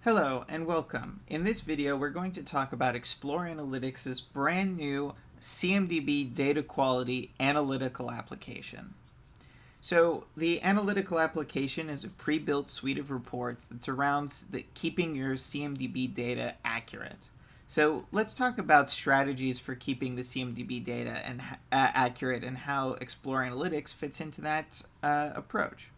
Hello and welcome. In this video, we're going to talk about Explore Analytics' brand new CMDB data quality analytical application. So the analytical application is a pre-built suite of reports that surrounds keeping your CMDB data accurate. So let's talk about strategies for keeping the CMDB data accurate and how Explore Analytics fits into that approach.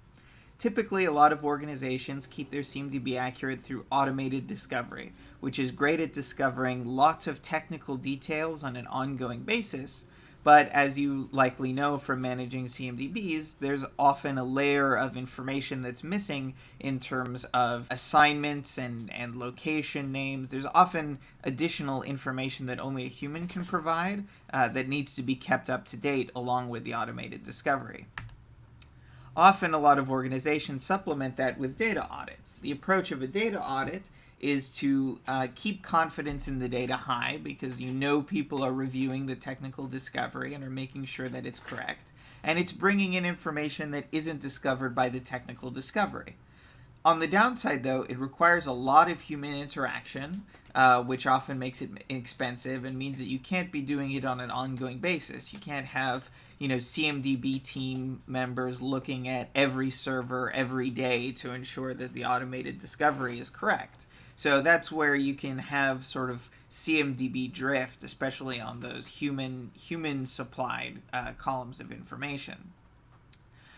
Typically, a lot of organizations keep their CMDB accurate through automated discovery, which is great at discovering lots of technical details on an ongoing basis. But as you likely know from managing CMDBs, there's often a layer of information that's missing in terms of assignments and location names. There's often additional information that only a human can provide that needs to be kept up to date along with the automated discovery. Often, a lot of organizations supplement that with data audits. The approach of a data audit is to keep confidence in the data high because you know people are reviewing the technical discovery and are making sure that it's correct. And it's bringing in information that isn't discovered by the technical discovery. On the downside, though, it requires a lot of human interaction, which often makes it expensive and means that you can't be doing it on an ongoing basis. You can't have, CMDB team members looking at every server every day to ensure that the automated discovery is correct. So that's where you can have sort of CMDB drift, especially on those human-supplied columns of information.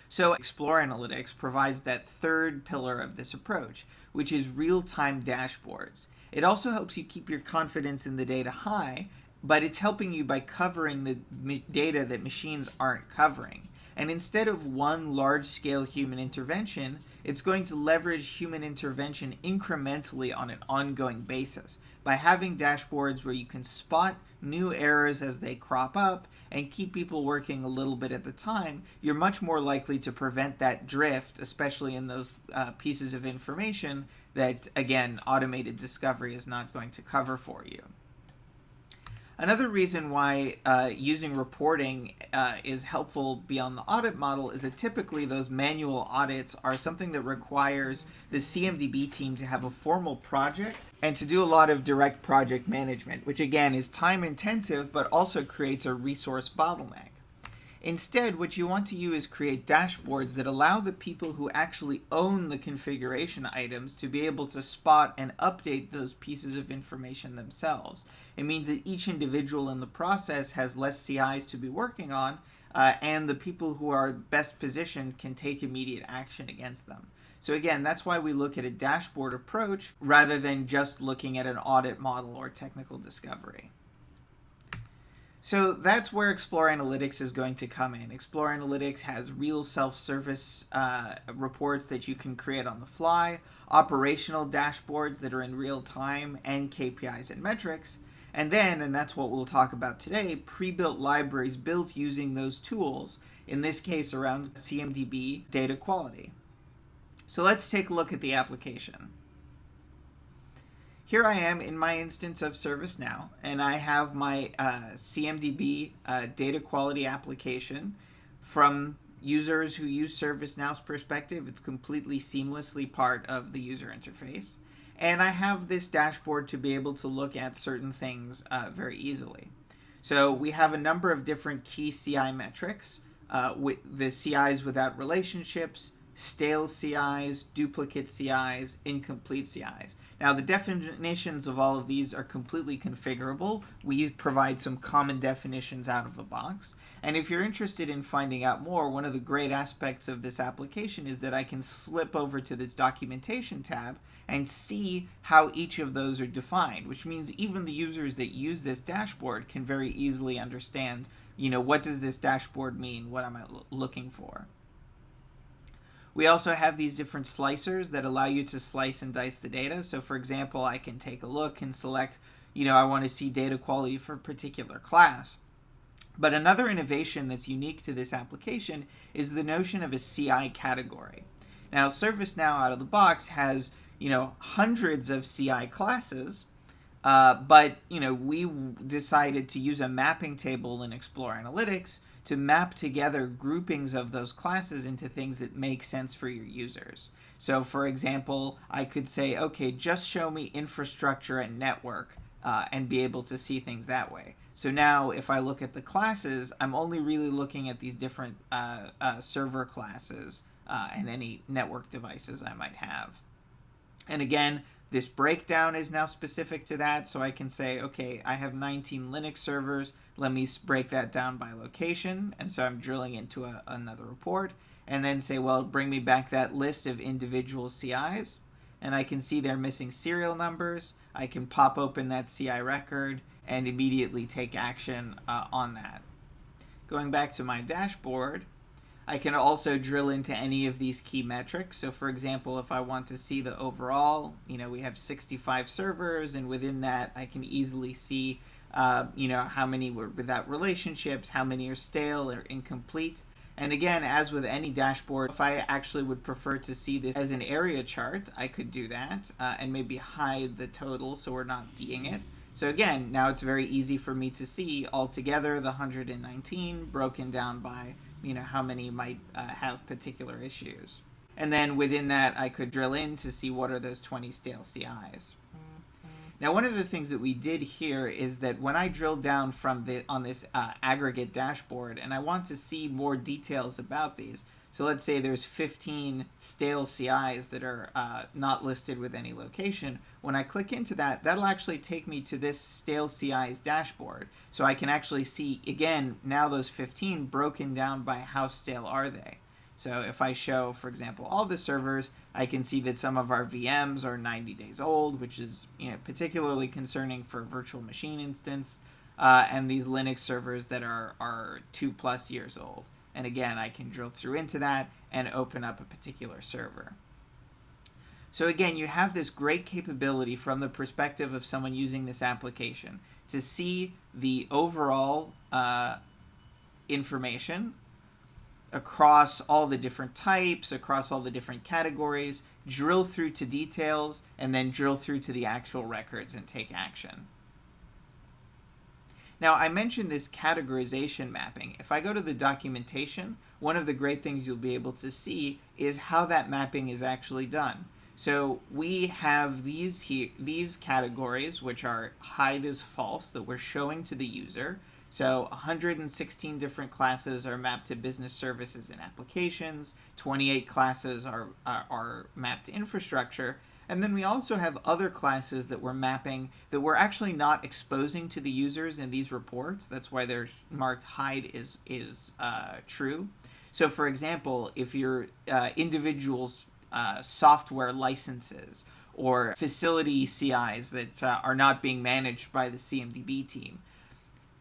So Explore Analytics provides that third pillar of this approach, which is real-time dashboards. It also helps you keep your confidence in the data high, but it's helping you by covering the data that machines aren't covering. And instead of one large-scale human intervention, it's going to leverage human intervention incrementally on an ongoing basis by having dashboards where you can spot new errors as they crop up and keep people working a little bit at the time. You're much more likely to prevent that drift, especially in those pieces of information that, again, automated discovery is not going to cover for you. Another reason why using reporting is helpful beyond the audit model is that typically those manual audits are something that requires the CMDB team to have a formal project and to do a lot of direct project management, which again is time intensive but also creates a resource bottleneck. Instead, what you want to do is create dashboards that allow the people who actually own the configuration items to be able to spot and update those pieces of information themselves. It means that each individual in the process has less CIs to be working on, and the people who are best positioned can take immediate action against them. So again, that's why we look at a dashboard approach rather than just looking at an audit model or technical discovery. So that's where Explore Analytics is going to come in. Explore Analytics has real self-service reports that you can create on the fly, operational dashboards that are in real time, and KPIs and metrics. And then, and that's what we'll talk about today, pre-built libraries built using those tools, in this case around CMDB data quality. So let's take a look at the application. Here I am in my instance of ServiceNow, and I have my CMDB data quality application. From users who use ServiceNow's perspective, it's completely seamlessly part of the user interface. And I have this dashboard to be able to look at certain things very easily. So we have a number of different key CI metrics, with the CIs without relationships, stale CIs, duplicate CIs, incomplete CIs. Now, the definitions of all of these are completely configurable. We provide some common definitions out of the box. And if you're interested in finding out more, one of the great aspects of this application is that I can slip over to this documentation tab and see how each of those are defined, which means even the users that use this dashboard can very easily understand, what does this dashboard mean? What am I looking for? We also have these different slicers that allow you to slice and dice the data. So for example, I can take a look and select, I want to see data quality for a particular class. But another innovation that's unique to this application is the notion of a CI category. Now, ServiceNow out of the box has, hundreds of CI classes, but, we decided to use a mapping table in Explore Analytics to map together groupings of those classes into things that make sense for your users. So for example, I could say, okay, just show me infrastructure and network, and be able to see things that way. So now if I look at the classes, I'm only really looking at these different server classes and any network devices I might have. And again, this breakdown is now specific to that, so I can say, okay, I have 19 Linux servers, let me break that down by location, and so I'm drilling into another report, and then say, well, bring me back that list of individual CIs, and I can see they're missing serial numbers. I can pop open that CI record and immediately take action on that. Going back to my dashboard, I can also drill into any of these key metrics. So for example, if I want to see the overall, we have 65 servers, and within that I can easily see, how many were without relationships, how many are stale or incomplete. And again, as with any dashboard, if I actually would prefer to see this as an area chart, I could do that and maybe hide the total so we're not seeing it. So again, now it's very easy for me to see altogether the 119 broken down by how many might have particular issues. And then within that, I could drill in to see what are those 20 stale CIs. Now, one of the things that we did here is that when I drilled down on this aggregate dashboard, and I want to see more details about these, so let's say there's 15 stale CIs that are not listed with any location. When I click into that, that'll actually take me to this stale CIs dashboard. So I can actually see, again, now those 15 broken down by how stale are they. So if I show, for example, all the servers, I can see that some of our VMs are 90 days old, which is particularly concerning for a virtual machine instance, and these Linux servers that are 2+ years old. And again, I can drill through into that and open up a particular server. So again, you have this great capability from the perspective of someone using this application to see the overall information across all the different types, across all the different categories, drill through to details, and then drill through to the actual records and take action. Now, I mentioned this categorization mapping. If I go to the documentation, one of the great things you'll be able to see is how that mapping is actually done. So we have these categories, which are hide as false, that we're showing to the user. So 116 different classes are mapped to business services and applications. 28 classes are mapped to infrastructure. And then we also have other classes that we're mapping that we're actually not exposing to the users in these reports. That's why they're marked hide is true. So for example, if your individuals software licenses or facility CIs that are not being managed by the CMDB team,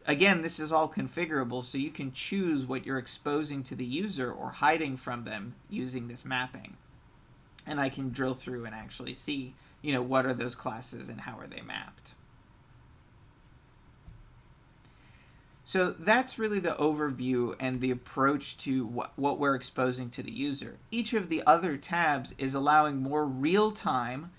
again, this is all configurable, so you can choose what you're exposing to the user or hiding from them using this mapping. And I can drill through and actually see, what are those classes and how are they mapped. So that's really the overview and the approach to what we're exposing to the user. Each of the other tabs is allowing more real-time,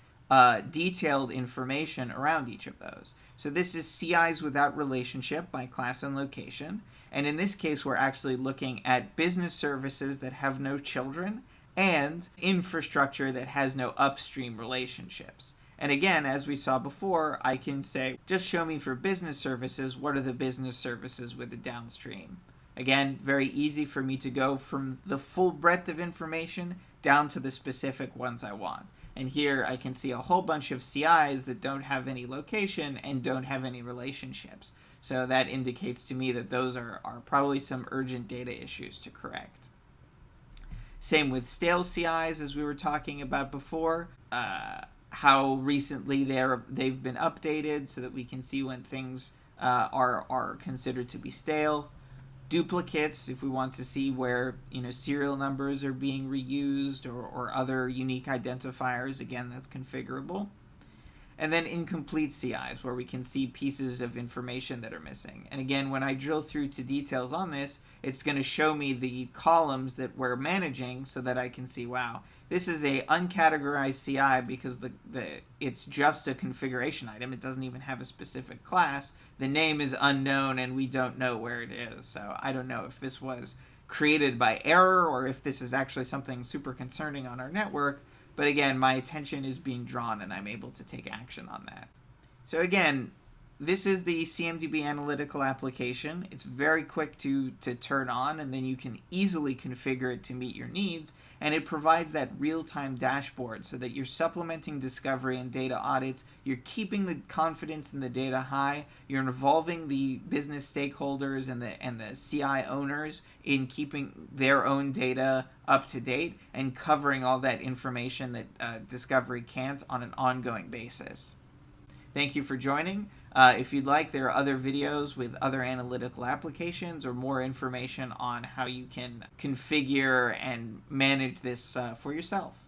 detailed information around each of those. So this is CIs without relationship by class and location. And in this case, we're actually looking at business services that have no children and infrastructure that has no upstream relationships. And again, as we saw before, I can say, just show me for business services, what are the business services with the downstream? Again, very easy for me to go from the full breadth of information down to the specific ones I want. And here I can see a whole bunch of CIs that don't have any location and don't have any relationships. So that indicates to me that those are probably some urgent data issues to correct. Same with stale CIs, as we were talking about before, how recently they've been updated so that we can see when things are considered to be stale. Duplicates, if we want to see where serial numbers are being reused or other unique identifiers, again, that's configurable. And then incomplete CIs, where we can see pieces of information that are missing. And again, when I drill through to details on this, it's going to show me the columns that we're managing so that I can see, wow, this is a uncategorized CI because it's just a configuration item. It doesn't even have a specific class. The name is unknown and we don't know where it is. So I don't know if this was created by error or if this is actually something super concerning on our network. But again, my attention is being drawn and I'm able to take action on that. So again, this is the CMDB analytical application. It's very quick to turn on, and then you can easily configure it to meet your needs. And it provides that real-time dashboard so that you're supplementing discovery and data audits, you're keeping the confidence in the data high, you're involving the business stakeholders and the CI owners in keeping their own data up to date and covering all that information that discovery can't on an ongoing basis. Thank you for joining. If you'd like, there are other videos with other analytical applications or more information on how you can configure and manage this for yourself.